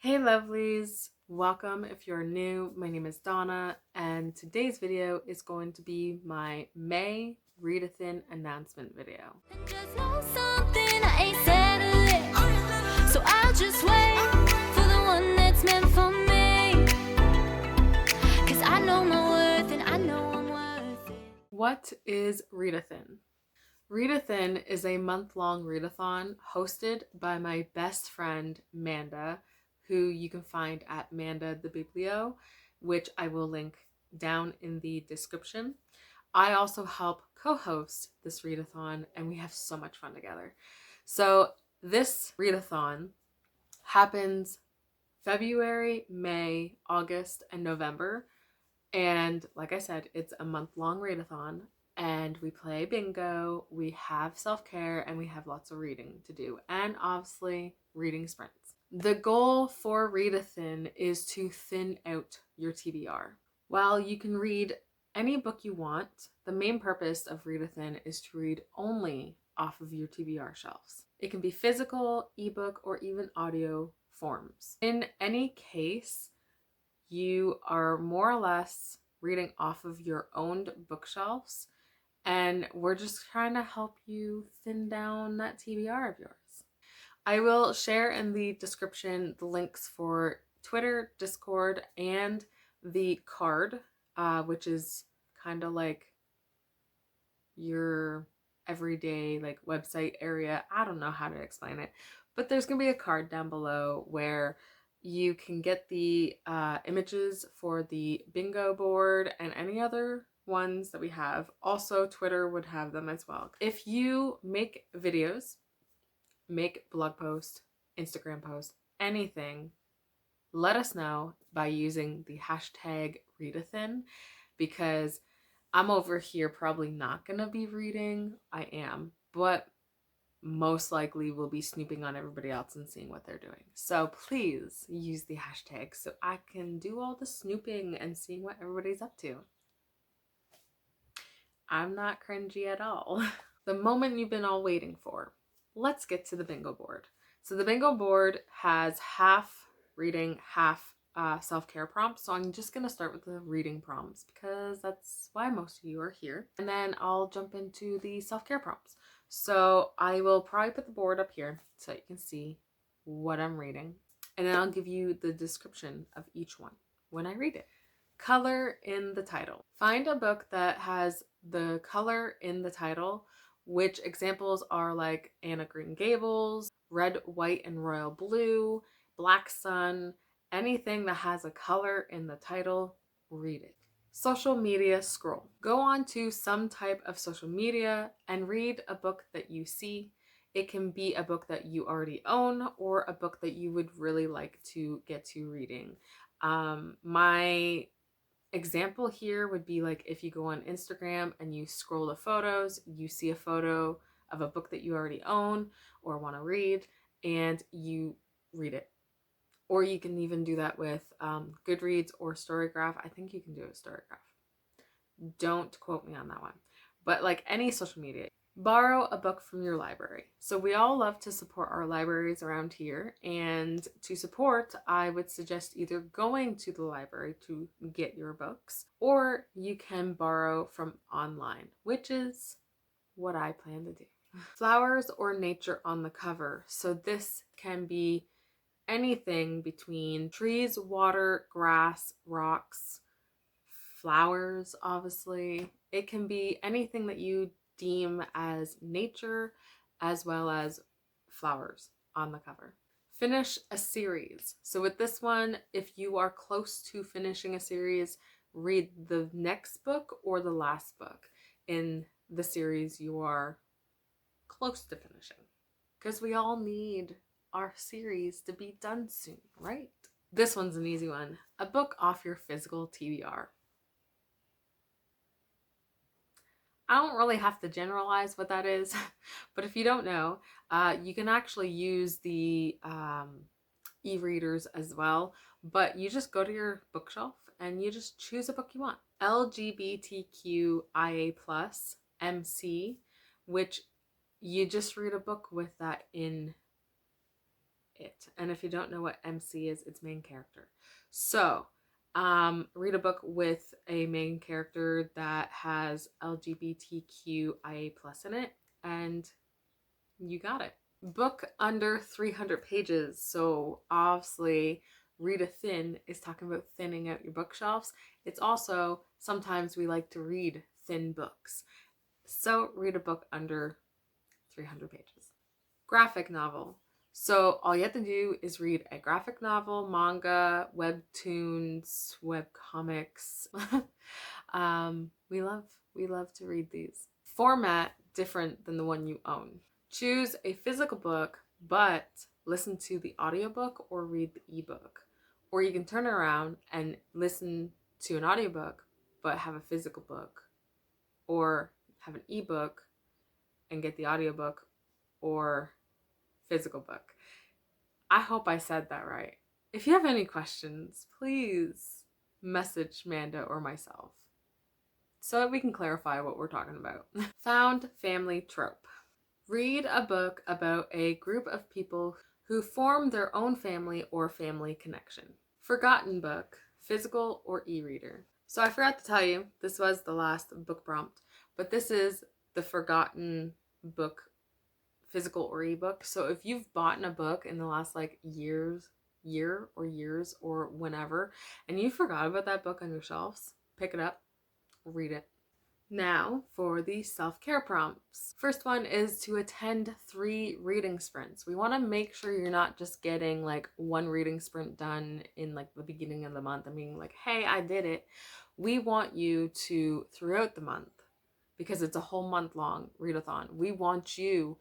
Hey lovelies, welcome if you're new. My name is Donna and today's video is going to be my May Readathin announcement video. Just know something, I ain't settled it. So I'll just wait for the one that's meant for me. 'Cause I know my worth and I know I'm worth it. What is Readathin? Readathin is a month-long readathon hosted by my best friend Manda, who you can find at Manda the Biblio, which I will link down in the description. I also help co-host this readathon and we have so much fun together. So this readathon happens February, May, August, and November. And like I said, it's a month-long readathon and we play bingo, we have self-care, and we have lots of reading to do, and obviously reading sprints. The goal for Readathin is to thin out your TBR. While you can read any book you want, the main purpose of Readathin is to read only off of your TBR shelves. It can be physical, ebook, or even audio forms. In any case, you are more or less reading off of your owned bookshelves, and we're just trying to help you thin down that TBR of yours. I will share in the description the links for Twitter, Discord, and the card, which is kind of like your everyday like website area. I don't know how to explain it, but there's gonna be a card down below where you can get the images for the bingo board and any other ones that we have. Also, Twitter would have them as well. If you make videos, make blog posts, Instagram posts, anything, let us know by using the hashtag Readathin, because I'm over here probably not gonna be reading. I am, but most likely will be snooping on everybody else and seeing what they're doing. So please use the hashtag so I can do all the snooping and seeing what everybody's up to. I'm not cringy at all. The moment you've been all waiting for. Let's get to the bingo board. So the bingo board has half reading, half self-care prompts. So I'm just gonna start with the reading prompts because that's why most of you are here. And then I'll jump into the self-care prompts. So I will probably put the board up here so you can see what I'm reading. And then I'll give you the description of each one when I read it. Color in the title. Find a book that has the color in the title, which examples are like Anna Green Gables, Red, White, and Royal Blue, Black Sun, anything that has a color in the title, read it. Social media scroll. Go on to some type of social media and read a book that you see. It can be a book that you already own or a book that you would really like to get to reading. My example here would be like if you go on Instagram and you scroll the photos, you see a photo of a book that you already own or want to read, and you read it. Or you can even do that with Goodreads or Storygraph. I think you can do it with Storygraph. Don't quote me on that one. But like any social media, borrow a book from your library. So we all love to support our libraries around here, and to support, I would suggest either going to the library to get your books, or you can borrow from online, which is what I plan to do. Flowers or nature on the cover. So this can be anything between trees, water, grass, rocks, flowers, obviously. It can be anything that you deem as nature as well as flowers on the cover. Finish a series. So with this one, if you are close to finishing a series, read the next book or the last book in the series you are close to finishing, because we all need our series to be done soon, right? This one's an easy one. A book off your physical TBR. I don't really have to generalize what that is, but if you don't know, you can actually use the e-readers as well, but you just go to your bookshelf and you just choose a book you want. LGBTQIA+ MC, which you just read a book with that in it. And if you don't know what MC is, it's main character. So read a book with a main character that has LGBTQIA+ in it, and you got it. Book under 300 pages. So obviously, Readathin is talking about thinning out your bookshelves. It's also, sometimes we like to read thin books. So read a book under 300 pages. Graphic novel. So all you have to do is read a graphic novel, manga, webtoons, webcomics. We love to read these. Format different than the one you own. Choose a physical book, but listen to the audiobook or read the ebook. Or you can turn around and listen to an audiobook, but have a physical book. Or have an ebook and get the audiobook or physical book. I hope I said that right. If you have any questions, please message Manda or myself so that we can clarify what we're talking about. Found family trope. Read a book about a group of people who form their own family or family connection. Forgotten book, physical or e-reader. So I forgot to tell you, this was the last book prompt, but this is the forgotten book, physical or ebook. So if you've bought a book in the last year or whenever, and you forgot about that book on your shelves, pick it up, read it. Now for the self-care prompts. First one is to attend 3 reading sprints. We want to make sure you're not just getting one reading sprint done in the beginning of the month and being like, hey, I did it. We want you to, throughout the month, because it's a whole month long readathon, we want you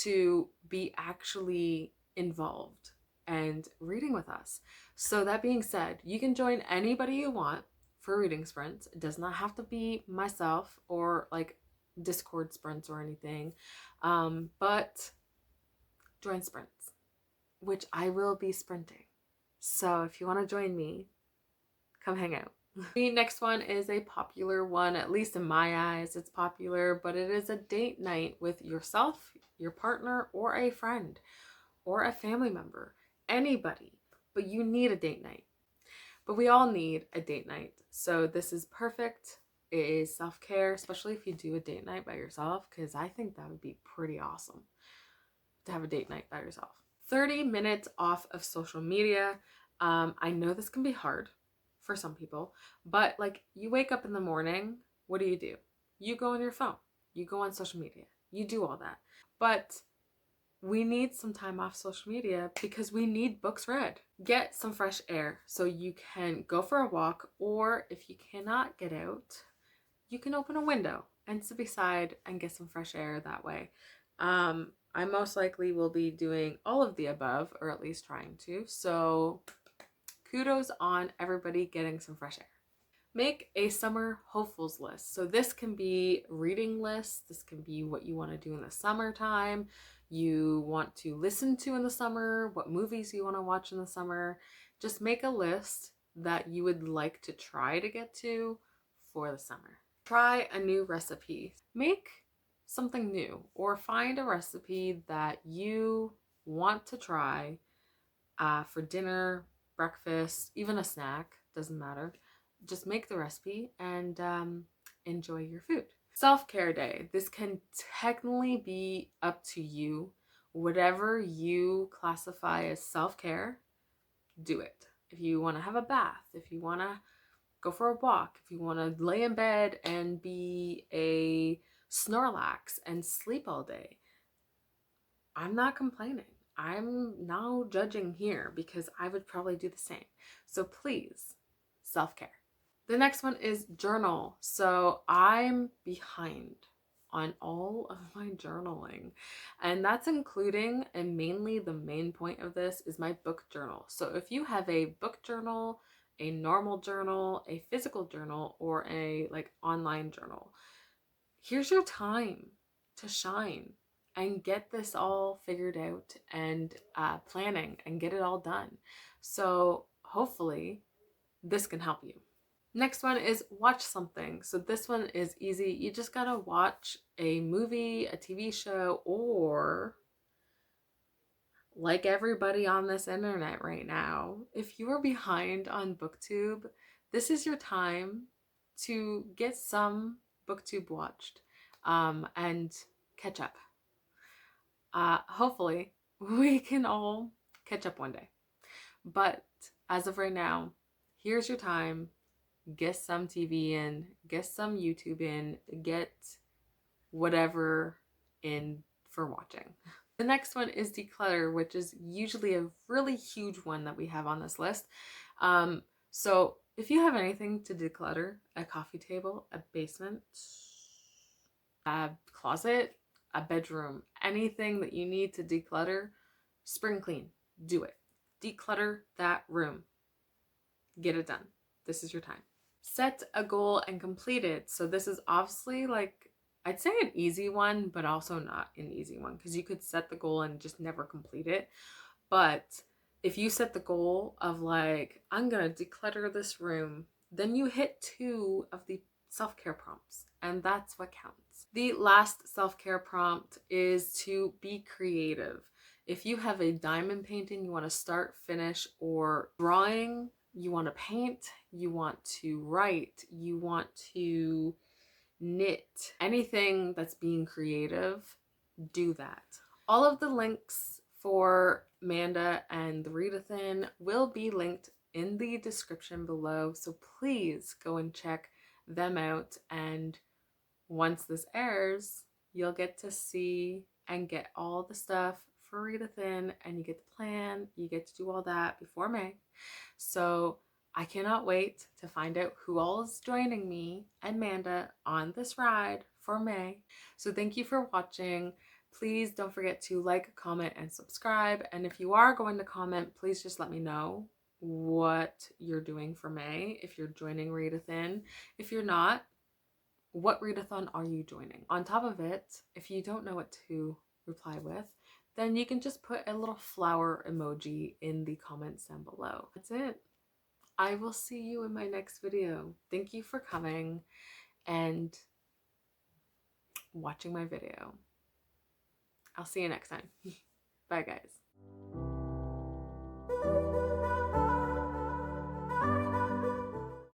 to be actually involved and reading with us. So that being said, you can join anybody you want for reading sprints. It does not have to be myself or Discord sprints or anything, but join sprints, which I will be sprinting. So if you want to join me, come hang out. The next one is a popular one, at least in my eyes. It's popular, but it is a date night with yourself, your partner, or a friend, or a family member, anybody, but you need a date night. But we all need a date night. So this is perfect. It is self-care, especially if you do a date night by yourself, because I think that would be pretty awesome to have a date night by yourself. 30 minutes off of social media. I know this can be hard for some people, but you wake up in the morning, what do? You go on your phone, you go on social media, you do all that. But we need some time off social media because we need books read. Get some fresh air so you can go for a walk, or if you cannot get out, you can open a window and sit beside and get some fresh air that way. I most likely will be doing all of the above, or at least trying to. So kudos on everybody getting some fresh air. Make a summer hopefuls list. So this can be reading lists. This can be what you want to do in the summertime, you want to listen to in the summer, what movies you want to watch in the summer. Just make a list that you would like to try to get to for the summer. Try a new recipe. Make something new, or find a recipe that you want to try for dinner, breakfast, even a snack, doesn't matter. Just make the recipe and enjoy your food. Self-care day. This can technically be up to you. Whatever you classify as self-care, do it. If you want to have a bath, if you want to go for a walk, if you want to lay in bed and be a Snorlax and sleep all day, I'm not complaining. I'm now judging here because I would probably do the same. So please, self-care. The next one is journal. So I'm behind on all of my journaling, and that's including, and mainly the main point of this is my book journal. So if you have a book journal, a normal journal, a physical journal, or a online journal, here's your time to shine and get this all figured out and planning and get it all done. So hopefully this can help you. Next one is watch something. So this one is easy. You just gotta watch a movie, a TV show, or like everybody on this internet right now, if you are behind on BookTube, this is your time to get some BookTube watched and catch up. Hopefully, we can all catch up one day. But as of right now, here's your time. Get some TV in, get some YouTube in, get whatever in for watching. The next one is Declutter, which is usually a really huge one that we have on this list. So if you have anything to declutter, a coffee table, a basement, a closet, a bedroom, anything that you need to declutter, spring clean, do it. Declutter that room. Get it done. This is your time. Set a goal and complete it. So this is obviously like, I'd say an easy one, but also not an easy one, because you could set the goal and just never complete it. But if you set the goal of like, I'm gonna declutter this room, then you hit 2 of the self-care prompts, and that's what counts. The last self-care prompt is to be creative. If you have a diamond painting you want to start, finish, or drawing, you want to paint, you want to write, you want to knit, anything that's being creative, do that. All of the links for Amanda and the Readathin will be linked in the description below, so please go and check them out, and once this airs, you'll get to see and get all the stuff for Readathin, and you get the plan, you get to do all that before May. So I cannot wait to find out who all is joining me and Amanda on this ride for May. So thank you for watching. Please don't forget to like, comment, and subscribe. And if you are going to comment, please just let me know what you're doing for May, if you're joining Readathin. If you're not, what readathon are you joining? On top of it, if you don't know what to reply with, then you can just put a little flower emoji in the comments down below. That's it. I will see you in my next video. Thank you for coming and watching my video. I'll see you next time. Bye, guys.